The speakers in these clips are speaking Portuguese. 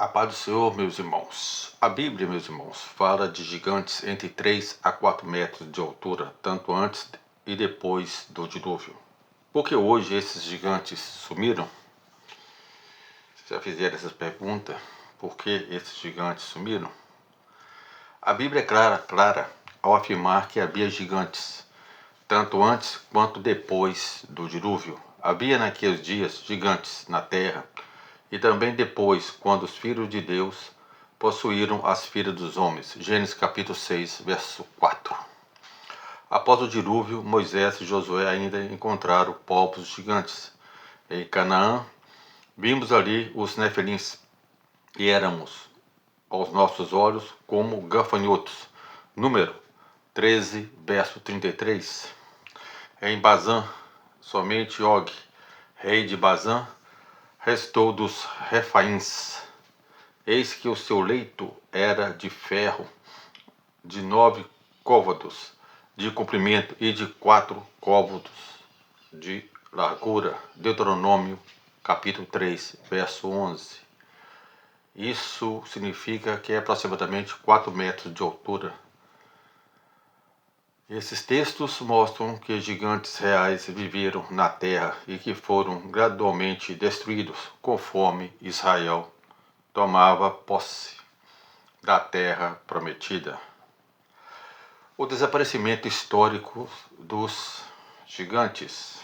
A paz do Senhor, meus irmãos. A Bíblia, meus irmãos, fala de gigantes entre 3 a 4 metros de altura, tanto antes e depois do dilúvio. Por que hoje esses gigantes sumiram? Se já fizeram essa pergunta, por que esses gigantes sumiram? A Bíblia é clara ao afirmar que havia gigantes, tanto antes quanto depois do dilúvio. Havia naqueles dias gigantes na terra, e também depois, quando os filhos de Deus possuíram as filhas dos homens. Gênesis capítulo 6, verso 4. Após o dilúvio, Moisés e Josué ainda encontraram povos gigantes. Em Canaã, vimos ali os nefilins, e éramos, aos nossos olhos, como gafanhotos. Número 13, verso 33. Em Bazã, somente Og, rei de Bazã, restou dos Refaíns. Eis que o seu leito era de ferro, de 9 côvados de comprimento e de 4 côvados de largura. Deuteronômio, capítulo 3, verso 11. Isso significa que é aproximadamente 4 metros de altura. Esses textos mostram que gigantes reais viveram na terra e que foram gradualmente destruídos conforme Israel tomava posse da terra prometida. O desaparecimento histórico dos gigantes.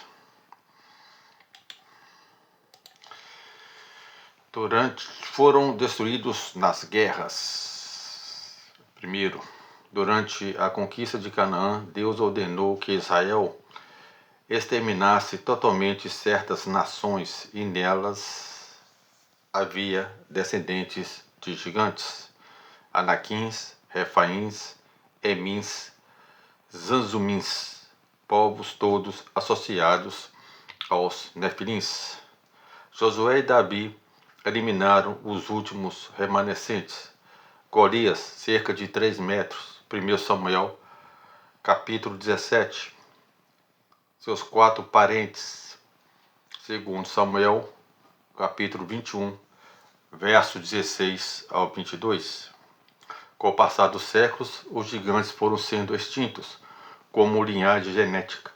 Foram destruídos nas guerras. Primeiro, durante a conquista de Canaã, Deus ordenou que Israel exterminasse totalmente certas nações, e nelas havia descendentes de gigantes, Anaquins, Refaíns, Emins, Zanzumins, povos todos associados aos Nefilins. Josué e Davi eliminaram os últimos remanescentes. Golias, cerca de 3 metros. 1 Samuel, capítulo 17. Seus 4 parentes. 2 Samuel, capítulo 21, verso 16 ao 22. Com o passar dos séculos, os gigantes foram sendo extintos como linhagem genética.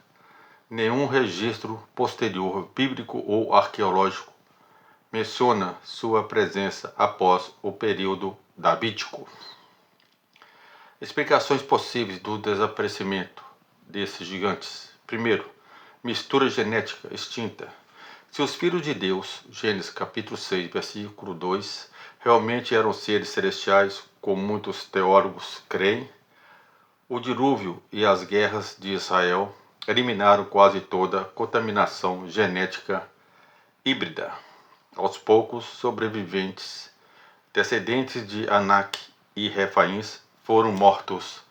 Nenhum registro posterior, bíblico ou arqueológico, menciona sua presença após o período davídico. Explicações possíveis do desaparecimento desses gigantes. Primeiro, mistura genética extinta. Se os filhos de Deus, Gênesis capítulo 6, versículo 2, realmente eram seres celestiais, como muitos teólogos creem, o dilúvio e as guerras de Israel eliminaram quase toda a contaminação genética híbrida. Aos poucos, sobreviventes, descendentes de Anak e Refaíns, foram mortos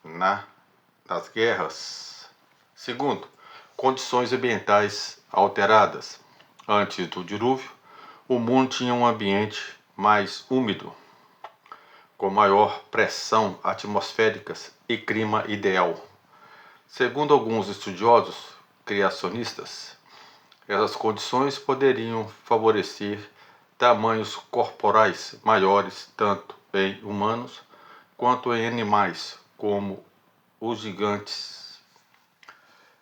nas guerras. Segundo, condições ambientais alteradas. Antes do dilúvio, o mundo tinha um ambiente mais úmido, com maior pressão atmosférica e clima ideal. Segundo alguns estudiosos criacionistas, essas condições poderiam favorecer tamanhos corporais maiores tanto em humanos quanto em animais, como os gigantes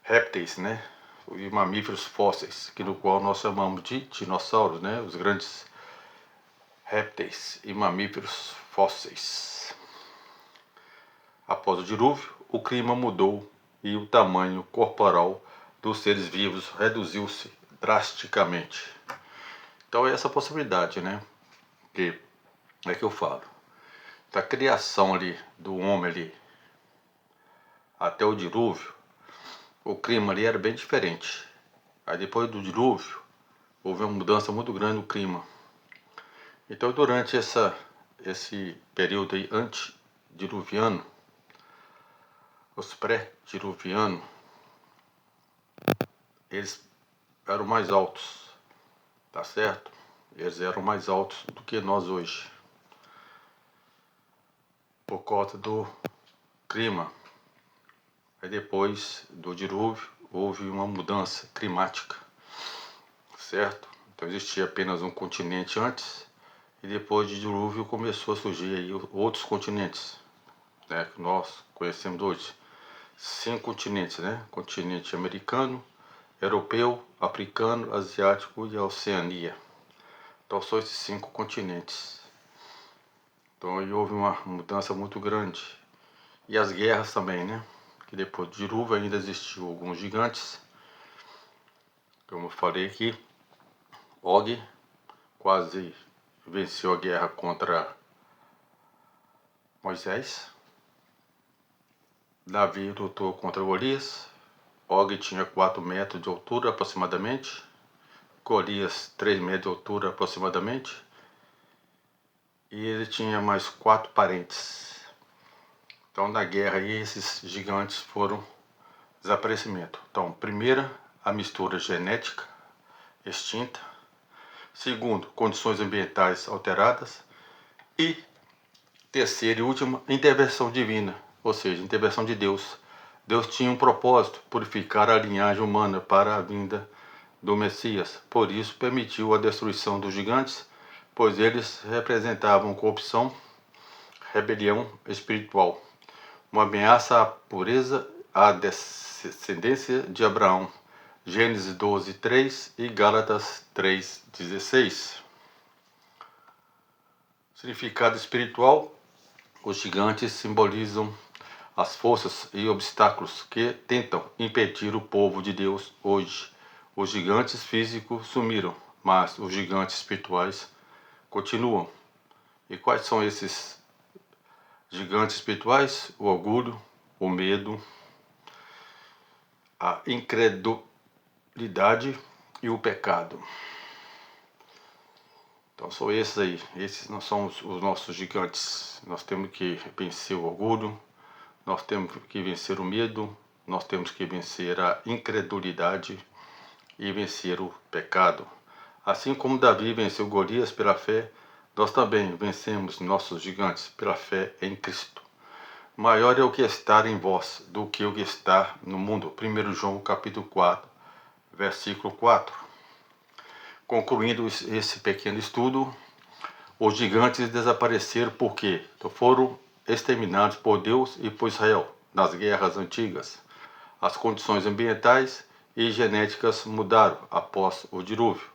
répteis, e mamíferos fósseis, que no qual nós chamamos de dinossauros, os grandes répteis e mamíferos fósseis. Após o dilúvio, o clima mudou e o tamanho corporal dos seres vivos reduziu-se drasticamente. Então é essa possibilidade, que é que eu falo. Da criação ali do homem ali até o dilúvio, o clima ali era bem diferente. Aí depois do dilúvio, houve uma mudança muito grande no clima. Então durante esse período aí antediluviano, os pré-diluvianos, eles eram mais altos, tá certo? Eles eram mais altos do que nós hoje, por conta do clima. Aí depois do dilúvio houve uma mudança climática, certo? Então existia apenas um continente antes E depois de dilúvio começou a surgir aí outros continentes, né, que nós conhecemos hoje. 5 continentes, né? Continente americano, europeu, africano, asiático e a Oceania. Então são esses 5 continentes. Então aí houve uma mudança muito grande. E as guerras também, né? Que depois do dilúvio ainda existiu alguns gigantes. Como eu falei aqui, Og quase venceu a guerra contra Moisés. Davi lutou contra Golias. Og tinha 4 metros de altura aproximadamente. Golias 3 metros de altura aproximadamente. E ele tinha mais 4 parentes. Então na guerra aí esses gigantes foram desaparecimento. Então, primeira, a mistura genética extinta. Segundo, condições ambientais alteradas. E terceira e última, intervenção divina, ou seja, intervenção de Deus. Deus tinha um propósito, purificar a linhagem humana para a vinda do Messias. Por isso permitiu a destruição dos gigantes, pois eles representavam corrupção, rebelião espiritual, uma ameaça à pureza, à descendência de Abraão. Gênesis 12:3 e Gálatas 3:16. Significado espiritual: os gigantes simbolizam as forças e obstáculos que tentam impedir o povo de Deus hoje. Os gigantes físicos sumiram, mas os gigantes espirituais continuam. E quais são esses gigantes espirituais? O orgulho, o medo, a incredulidade e o pecado. Então são esses aí, esses não são os nossos gigantes. Nós temos que vencer o orgulho, nós temos que vencer o medo, nós temos que vencer a incredulidade e vencer o pecado. Assim como Davi venceu Golias pela fé, nós também vencemos nossos gigantes pela fé em Cristo. Maior é o que está em vós do que o que está no mundo. 1 João capítulo 4, versículo 4. Concluindo esse pequeno estudo, os gigantes desapareceram porque foram exterminados por Deus e por Israel nas guerras antigas. As condições ambientais e genéticas mudaram após o dilúvio.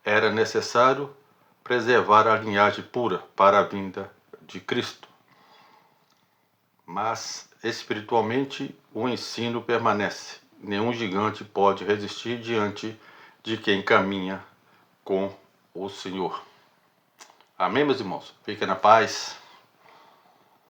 Era necessário preservar a linhagem pura para a vinda de Cristo. Mas, espiritualmente, o ensino permanece. Nenhum gigante pode resistir diante de quem caminha com o Senhor. Amém, meus irmãos? Fiquem na paz.